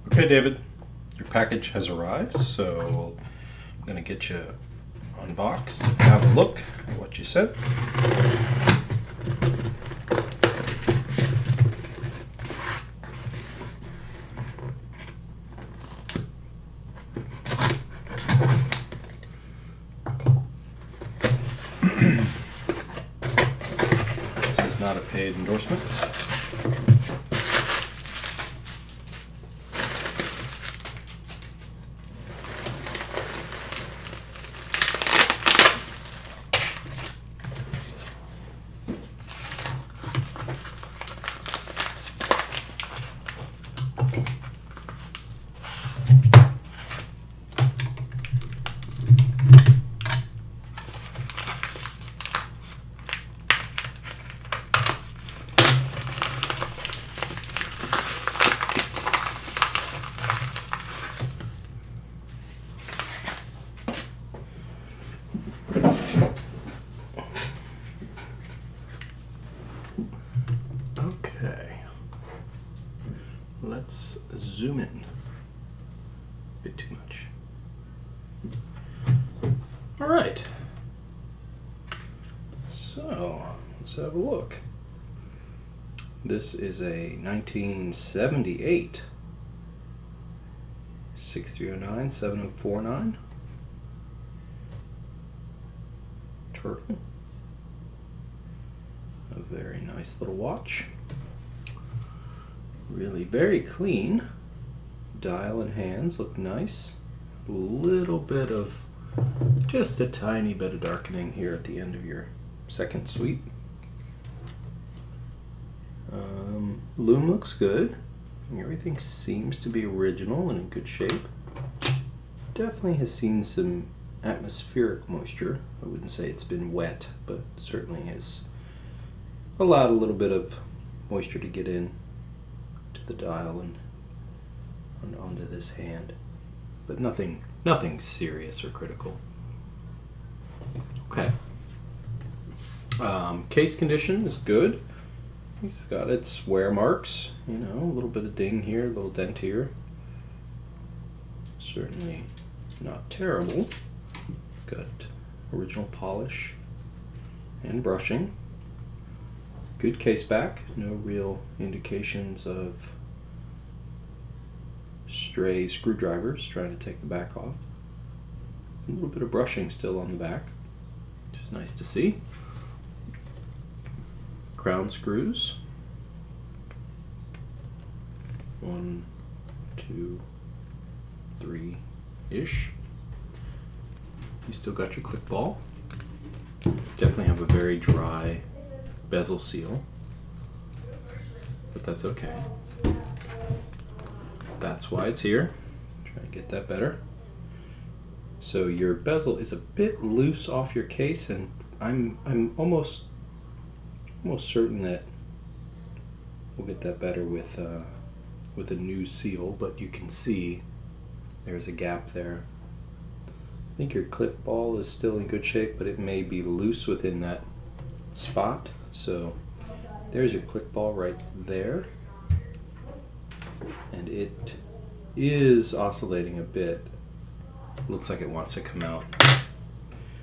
Okay, David, your package has arrived, so I'm going to get you unboxed and have a look at what you sent. This is not a paid endorsement. Okay, let's zoom in. A bit too much. All right, so let's have a look. This is a 1978 6309 7049 turtle. A very nice little watch. Really very clean. Dial and hands look nice. A little bit of, just a tiny bit of darkening here at the end of your second sweep. Lume looks good. Everything seems to be original and in good shape. Definitely has seen some atmospheric moisture. I wouldn't say it's been wet, but certainly has allowed a little bit of moisture to get in to the dial and onto this hand, but nothing serious or critical. Okay. Case condition is good. It's got its wear marks, you know, a little bit of ding here, a little dent here. Certainly not terrible. It's got original polish and brushing. Good case back, no real indications of stray screwdrivers trying to take the back off. A little bit of brushing still on the back, which is nice to see. Crown screws. 1, 2, 3-ish. You still got your click ball. Definitely have a very dry bezel seal, but that's okay. That's why it's here. Try to get that better. So your bezel is a bit loose off your case, and I'm almost certain that we'll get that better with a new seal, but you can see there's a gap there. I think your clip ball is still in good shape, but it may be loose within that spot. So there's your click ball right there, and it is oscillating a bit. Looks like it wants to come out,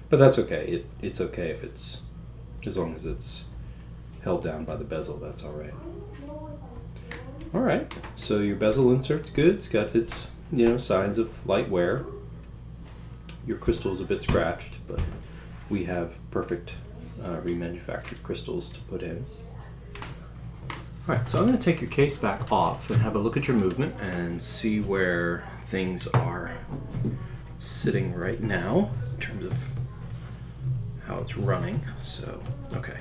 but that's okay. It's okay if it's, as long as it's held down by the bezel, that's all right. All right, so your bezel insert's good. It's got its, you know, signs of light wear. Your crystal is a bit scratched, but we have perfect remanufactured crystals to put in. All right, so I'm going to take your case back off and have a look at your movement and see where things are sitting right now in terms of how it's running. So, okay.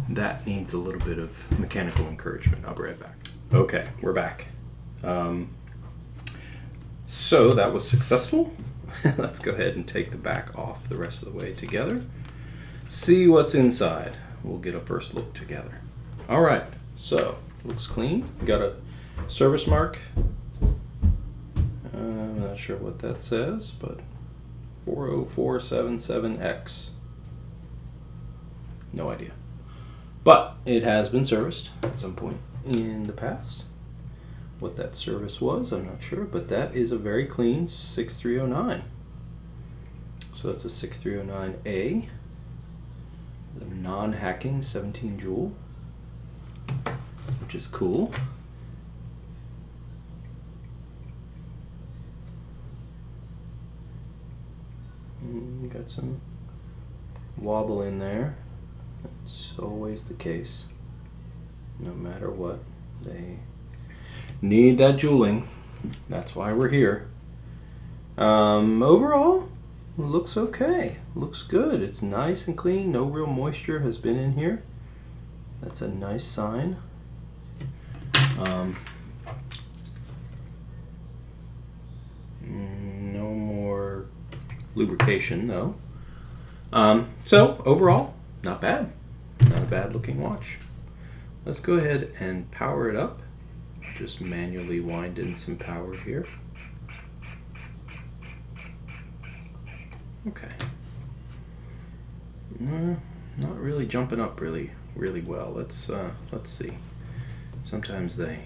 That needs a little bit of mechanical encouragement. I'll be right back. Okay, we're back. So that was successful. Let's go ahead and take the back off the rest of the way together. See what's inside. We'll get a first look together. All right, so looks clean. We got a service mark. I'm not sure what that says, but 40477X. No idea. But it has been serviced at some point in the past. what that service was, I'm not sure, but that is a very clean 6309. So that's a 6309A, the non-hacking 17 jewel, which is cool. Got some wobble in there. That's always the case. No matter what, they need that jeweling. That's why we're here. Overall, looks okay. Looks good. It's nice and clean. No real moisture has been in here. That's a nice sign. No more lubrication though. So overall, not bad. Not a bad looking watch. Let's go ahead and power it up. Just manually wind in some power here. Okay. Not really jumping up really well. Let's see. Sometimes they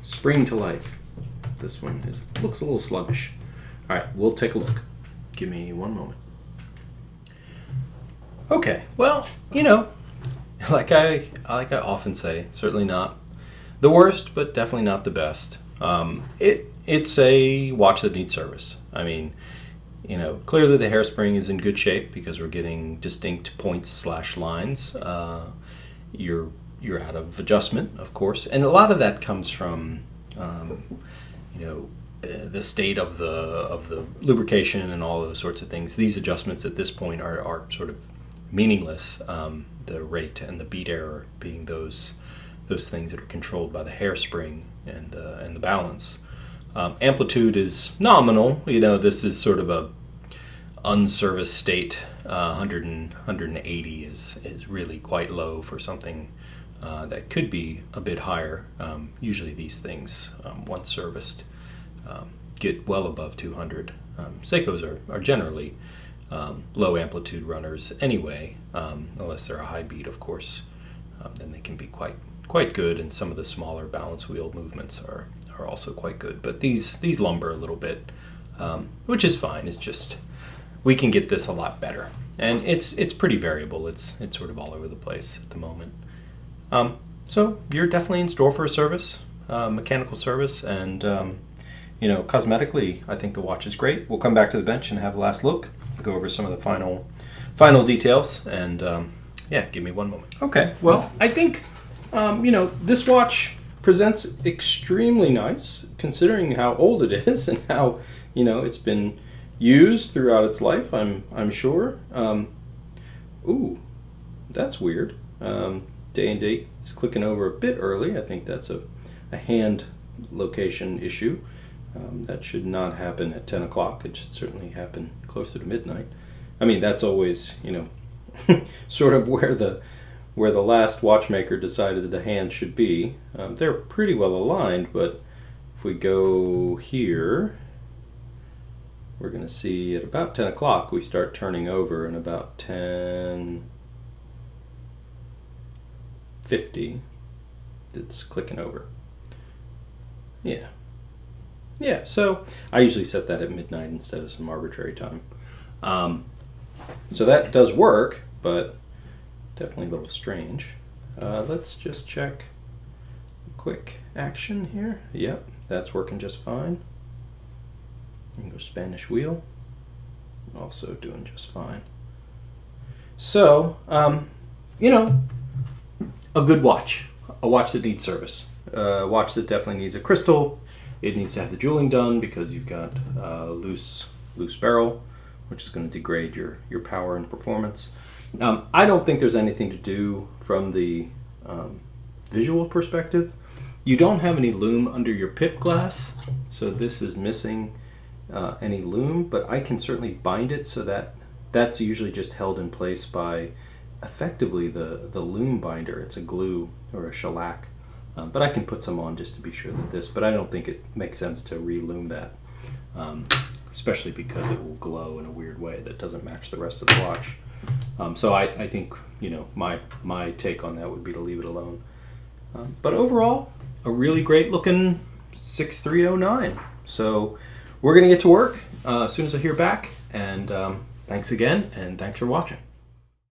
spring to life. This one looks a little sluggish. All right, we'll take a look. Give me one moment. Okay, well, you know, like I often say, certainly not the worst, but definitely not the best. It's a watch that needs service. I mean, you know, clearly the hairspring is in good shape because we're getting distinct points / lines. You're out of adjustment, of course, and a lot of that comes from, you know, the state of the lubrication and all those sorts of things. These adjustments at this point are sort of meaningless. The rate and the beat error being those things that are controlled by the hairspring and the balance. Amplitude is nominal. You know, this is sort of a unserviced state. 180 is really quite low for something that could be a bit higher. Usually these things, once serviced, get well above 200. Seikos are generally low amplitude runners anyway, unless they're a high beat, of course. Then they can be quite good, and some of the smaller balance wheel movements are also quite good. But these lumber a little bit, which is fine. It's just we can get this a lot better, and it's pretty variable. It's sort of all over the place at the moment. So you're definitely in store for a service, mechanical service, and you know, cosmetically, I think the watch is great. We'll come back to the bench and have a last look, go over some of the final details, and yeah, give me one moment. Okay, well, I think you know, this watch presents extremely nice considering how old it is and how, you know, it's been used throughout its life. I'm sure. Ooh, that's weird. Day and date is clicking over a bit early. I think that's a hand location issue. That should not happen at 10 o'clock. It should certainly happen closer to midnight. I mean, that's always, you know, sort of where the last watchmaker decided that the hand should be. They're pretty well aligned, but if we go here, we're going to see at about 10 o'clock we start turning over, and about 10:50 it's clicking over. Yeah, so I usually set that at midnight instead of some arbitrary time. So that does work, but definitely a little strange. Let's just check quick action here. Yep, that's working just fine. You can go Spanish wheel. Also doing just fine. So, you know, a good watch. A watch that needs service. A watch that definitely needs a crystal. It needs to have the jeweling done because you've got loose barrel, which is going to degrade your power and performance. I don't think there's anything to do from the visual perspective. You don't have any lume under your pip glass, so this is missing any lume, but I can certainly bind it so that's usually just held in place by effectively the lume binder. It's a glue or a shellac. But I can put some on just to be sure that but I don't think it makes sense to re-lume that, especially because it will glow in a weird way that doesn't match the rest of the watch. So I think, you know, my take on that would be to leave it alone. But overall, a really great looking 6309. So we're going to get to work as soon as I hear back. And thanks again, and thanks for watching.